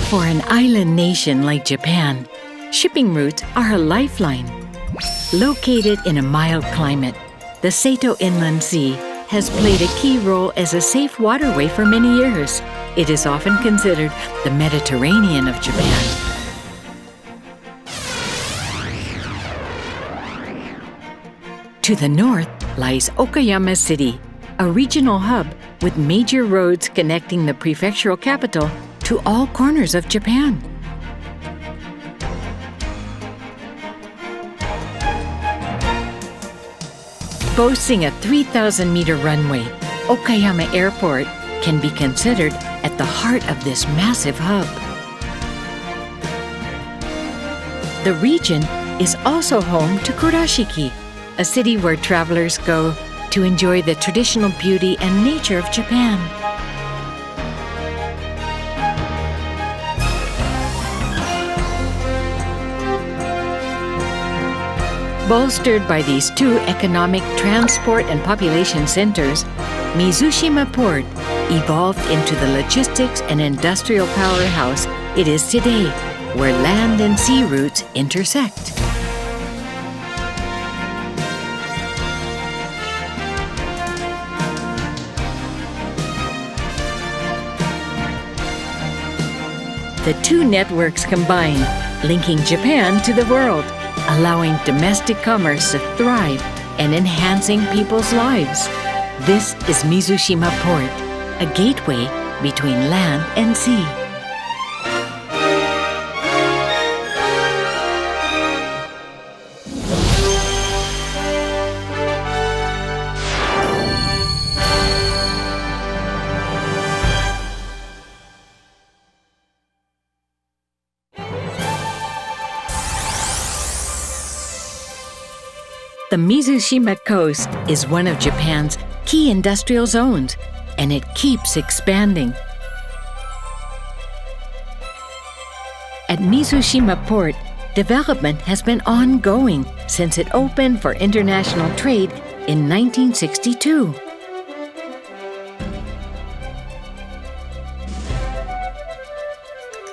For an island nation like Japan, shipping routes are a lifeline. Located in a mild climate, the Seto Inland Sea has played a key role as a safe waterway for many years. It is often considered the Mediterranean of Japan. To the north lies Okayama City, a regional hub with major roads connecting the prefectural capital to all corners of Japan. Boasting a 3,000-meter runway, Okayama Airport can be considered at the heart of this massive hub. The region is also home to Kurashiki, a city where travelers go to enjoy the traditional beauty and nature of Japan. Bolstered by these two economic, transport, and population centers, Mizushima Port evolved into the logistics and industrial powerhouse it is today, where land and sea routes intersect. The two networks combine, linking Japan to the world, allowing domestic commerce to thrive and enhancing people's lives. This is Mizushima Port, a gateway between land and sea. The Mizushima coast is one of Japan's key industrial zones, and it keeps expanding. At Mizushima Port, development has been ongoing since it opened for international trade in 1962.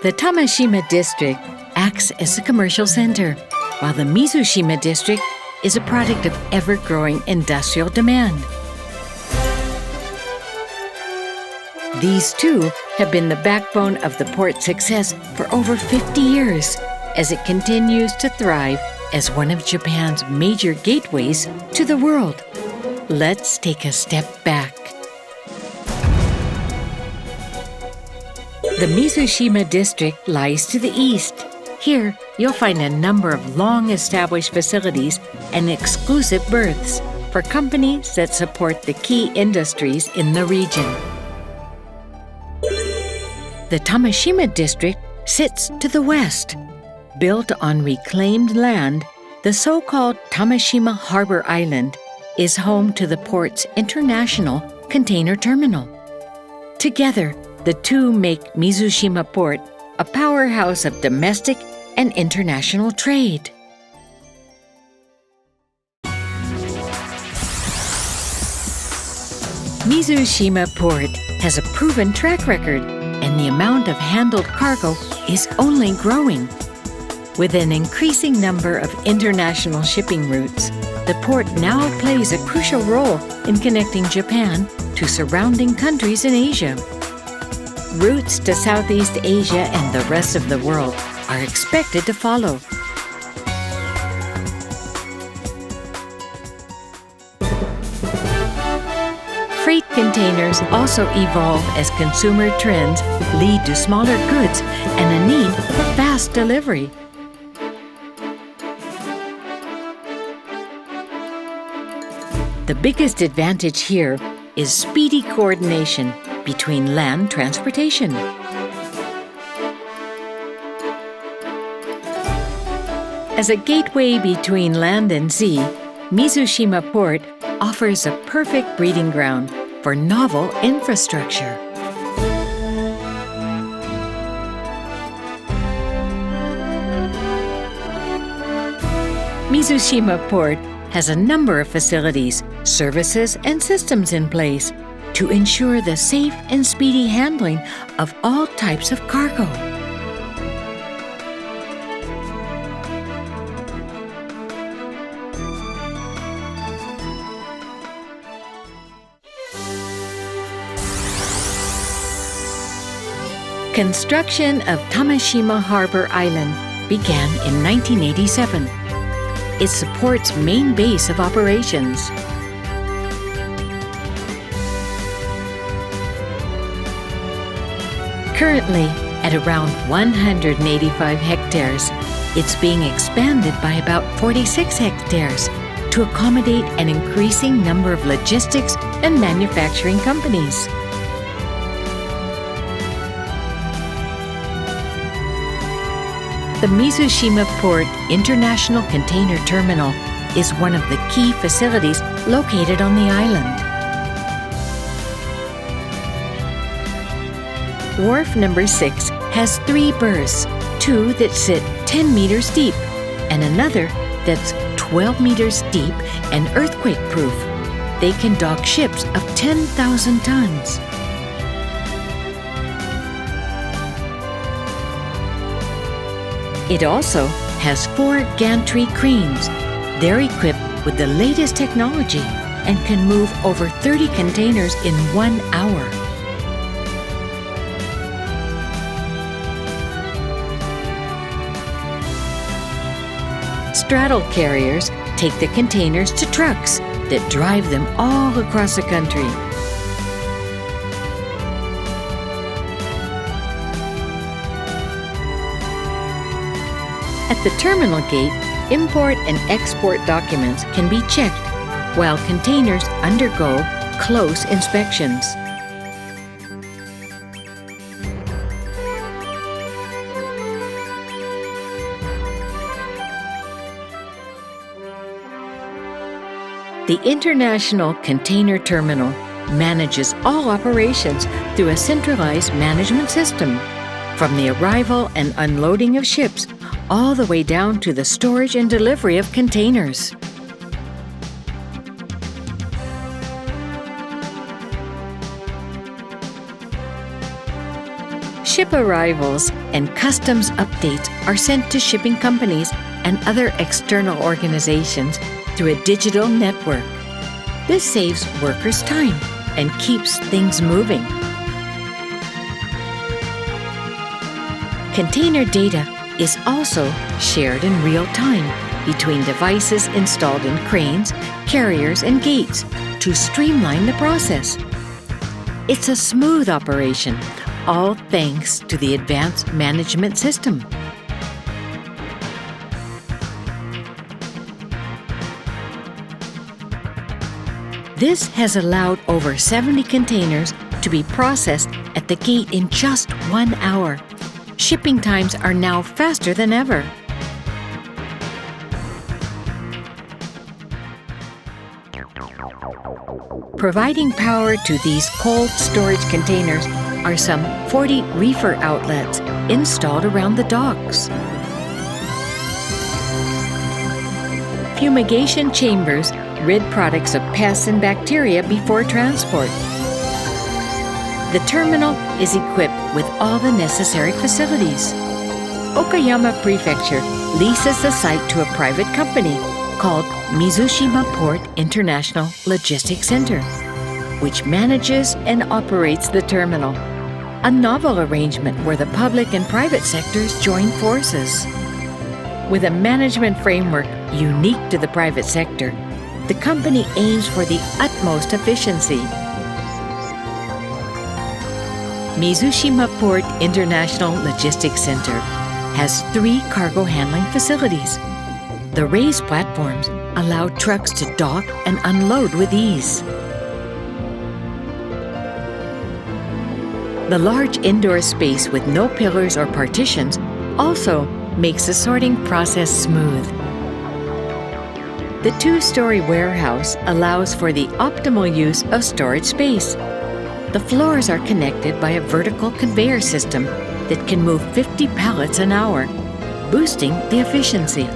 The Tamashima district acts as a commercial center, while the Mizushima district is a product of ever-growing industrial demand. These two have been the backbone of the port's success for over 50 years, as it continues to thrive as one of Japan's major gateways to the world. Let's take a step back. The Mizushima district lies to the east. Here, you'll find a number of long-established facilities and exclusive berths for companies that support the key industries in the region. The Tamashima district sits to the west. Built on reclaimed land, the so-called Tamashima Harbor Island is home to the port's international container terminal. Together, the two make Mizushima Port a powerhouse of domestic and international trade. Mizushima Port has a proven track record, and the amount of handled cargo is only growing. With an increasing number of international shipping routes, the port now plays a crucial role in connecting Japan to surrounding countries in Asia. Routes to Southeast Asia and the rest of the world are expected to follow. Freight containers also evolve as consumer trends lead to smaller goods and a need for fast delivery. The biggest advantage here is speedy coordination between land transportation. As a gateway between land and sea, Mizushima Port offers a perfect breeding ground for novel infrastructure. Mizushima Port has a number of facilities, services, and systems in place to ensure the safe and speedy handling of all types of cargo. Construction of Tamashima Harbor Island began in 1987. It supports main base of operations. Currently, at around 185 hectares, it's being expanded by about 46 hectares to accommodate an increasing number of logistics and manufacturing companies. The Mizushima Port International Container Terminal is one of the key facilities located on the island. Wharf number 6 has 3 berths, 2 that sit 10 meters deep and another that's 12 meters deep and earthquake-proof. They can dock ships of 10,000 tons. It also has 4 gantry cranes. They're equipped with the latest technology and can move over 30 containers in 1 hour. Straddle carriers take the containers to trucks that drive them all across the country. At the terminal gate, import and export documents can be checked while containers undergo close inspections. The International Container Terminal manages all operations through a centralized management system, from the arrival and unloading of ships all the way down to the storage and delivery of containers. Ship arrivals and customs updates are sent to shipping companies and other external organizations through a digital network. This saves workers time and keeps things moving. Container data is also shared in real time between devices installed in cranes, carriers, and gates to streamline the process. It's a smooth operation, all thanks to the advanced management system. This has allowed over 70 containers to be processed at the gate in just 1 hour. Shipping times are now faster than ever. Providing power to these cold storage containers are some 40 reefer outlets installed around the docks. Fumigation chambers rid products of pests and bacteria before transport. The terminal is equipped with all the necessary facilities. Okayama Prefecture leases the site to a private company called Mizushima Port International Logistics Center, which manages and operates the terminal. A novel arrangement where the public and private sectors join forces. With a management framework unique to the private sector, the company aims for the utmost efficiency. Mizushima Port International Logistics Center has 3 cargo handling facilities. The raised platforms allow trucks to dock and unload with ease. The large indoor space with no pillars or partitions also makes the sorting process smooth. The 2-story warehouse allows for the optimal use of storage space. The floors are connected by a vertical conveyor system that can move 50 pallets an hour, boosting the efficiency.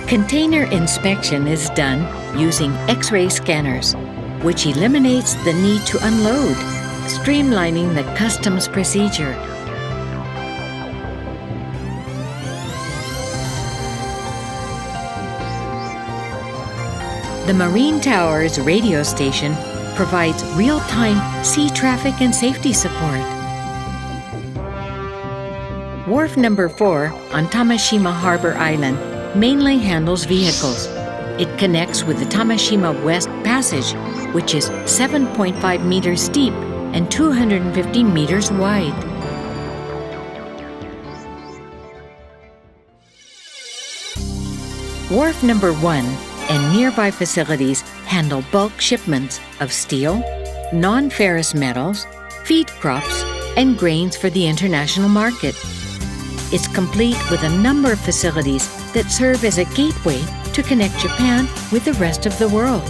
Container inspection is done using X-ray scanners, which eliminates the need to unload, streamlining the customs procedure. The Marine Tower's radio station provides real-time sea traffic and safety support. Wharf number 4 on Tamashima Harbor Island mainly handles vehicles. It connects with the Tamashima West Passage, which is 7.5 meters steep and 250 meters wide. Wharf number 1 and nearby facilities handle bulk shipments of steel, non-ferrous metals, feed crops, and grains for the international market. It's complete with a number of facilities that serve as a gateway to connect Japan with the rest of the world.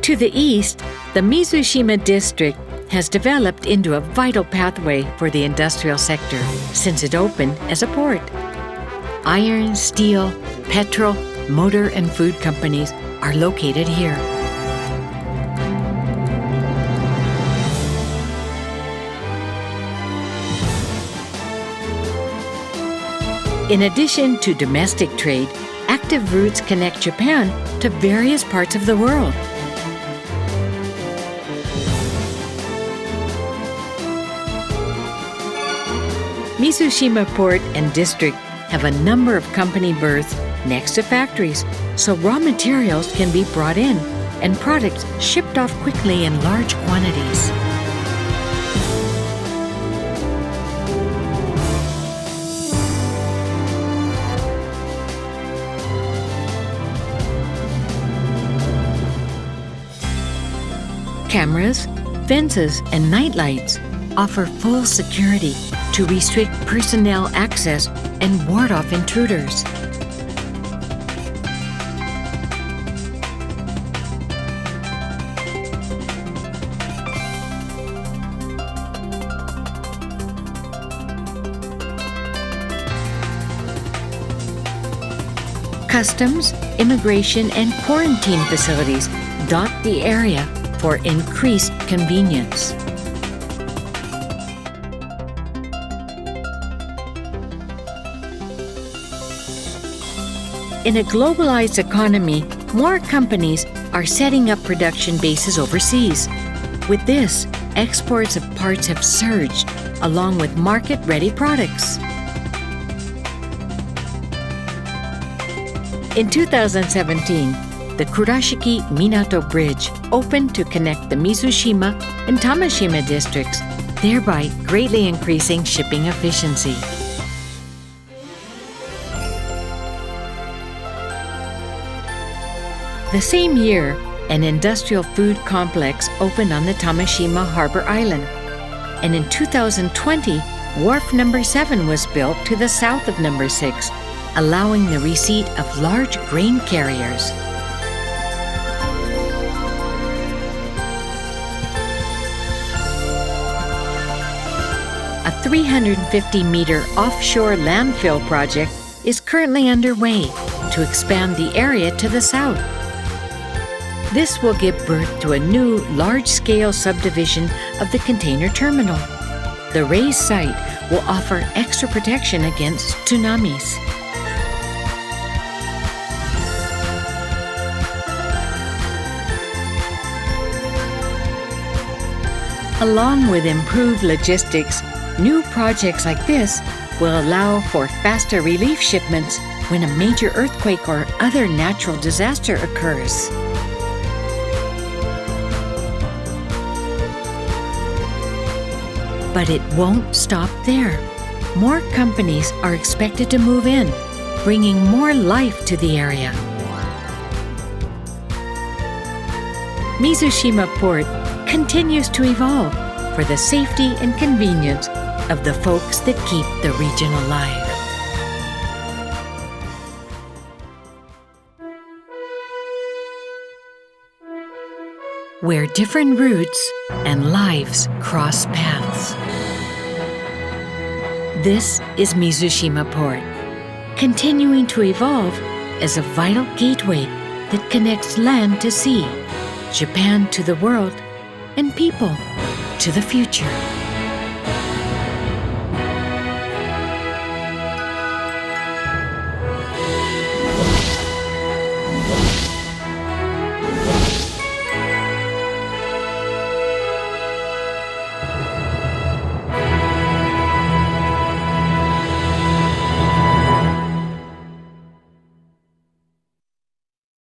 To the east, the Mizushima district has developed into a vital pathway for the industrial sector since it opened as a port. Iron, steel, petrol, motor, and food companies are located here. In addition to domestic trade, active routes connect Japan to various parts of the world. Mizushima Port and District have a number of company berths next to factories, so raw materials can be brought in and products shipped off quickly in large quantities. Cameras, fences, and nightlights offer full security to restrict personnel access and ward off intruders. Customs, immigration, and quarantine facilities dot the area for increased convenience. In a globalized economy, more companies are setting up production bases overseas. With this, exports of parts have surged, along with market-ready products. In 2017, the Kurashiki Minato Bridge opened to connect the Mizushima and Tamashima districts, thereby greatly increasing shipping efficiency. The same year, an industrial food complex opened on the Tamashima Harbor Island, and in 2020, Wharf number 7 was built to the south of number 6, allowing the receipt of large grain carriers. A 350-meter offshore landfill project is currently underway to expand the area to the south. This will give birth to a new large-scale subdivision of the container terminal. The raised site will offer extra protection against tsunamis. Along with improved logistics, new projects like this will allow for faster relief shipments when a major earthquake or other natural disaster occurs. But it won't stop there. More companies are expected to move in, bringing more life to the area. Mizushima Port continues to evolve for the safety and convenience of the folks that keep the region alive. Where different routes and lives cross paths. This is Mizushima Port, continuing to evolve as a vital gateway that connects land to sea, Japan to the world, and people to the future.